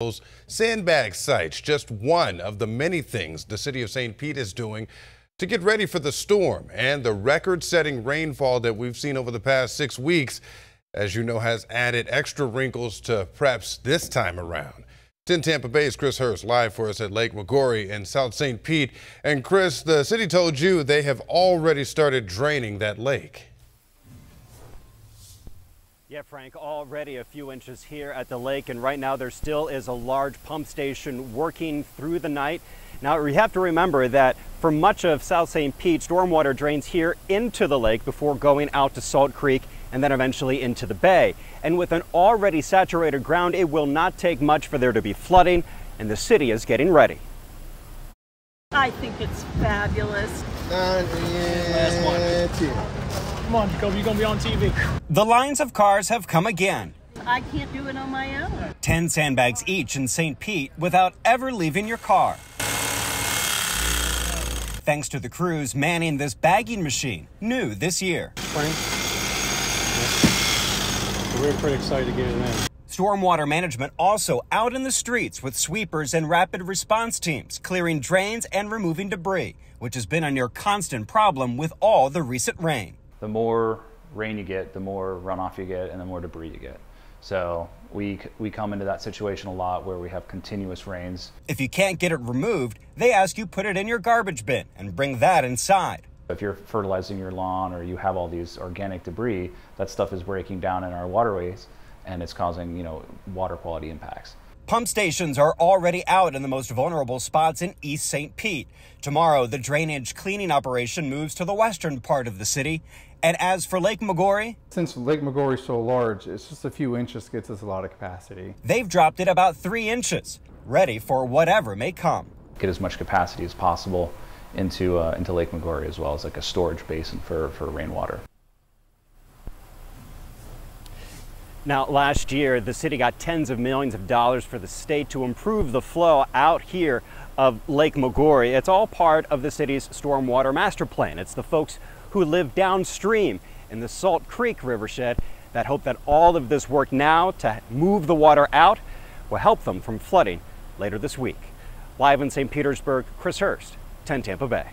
Those sandbag sites, just one of the many things the city of St. Pete is doing to get ready for the storm and the record-setting rainfall that we've seen over the past 6 weeks, as you know, has added extra wrinkles to preps this time around. 10 Tampa Bay's Chris Hurst live for us at Lake McGorry in South St. Pete. And Chris, the city told you they have already started draining that lake. Yeah, Frank, already a few inches here at the lake, and right now there still is a large pump station working through the night. Now, we have to remember that for much of South St. Pete, stormwater drains here into the lake before going out to Salt Creek and then eventually into the bay. And with an already saturated ground, it will not take much for there to be flooding, and the city is getting ready. I think it's fabulous. Last one. Come on, Jacoby, you're gonna be on TV. The lines of cars have come again. I can't do it on my own. 10 sandbags each in St. Pete without ever leaving your car. Thanks to the crews manning this bagging machine, new this year. Frank, we're pretty excited to get it in. Stormwater management also out in the streets with sweepers and rapid response teams, clearing drains and removing debris, which has been a near constant problem with all the recent rain. The more rain you get, the more runoff you get, and the more debris you get. So we come into that situation a lot where we have continuous rains. If you can't get it removed, they ask you put it in your garbage bin and bring that inside. If you're fertilizing your lawn or you have all these organic debris, that stuff is breaking down in our waterways and it's causing, water quality impacts. Pump stations are already out in the most vulnerable spots in East St. Pete. Tomorrow, the drainage cleaning operation moves to the western part of the city. And as for Lake McGorry, since Lake McGorry is so large, it's just a few inches gets us a lot of capacity. They've dropped it about 3 inches, ready for whatever may come. Get as much capacity as possible into Lake McGorry, as well as like a storage basin for rainwater. Now, last year, the city got tens of millions of dollars for the state to improve the flow out here of Lake McGorry. It's all part of the city's stormwater master plan. It's the folks who live downstream in the Salt Creek rivershed that hope that all of this work now to move the water out will help them from flooding later this week. Live in St. Petersburg, Chris Hurst, 10 Tampa Bay.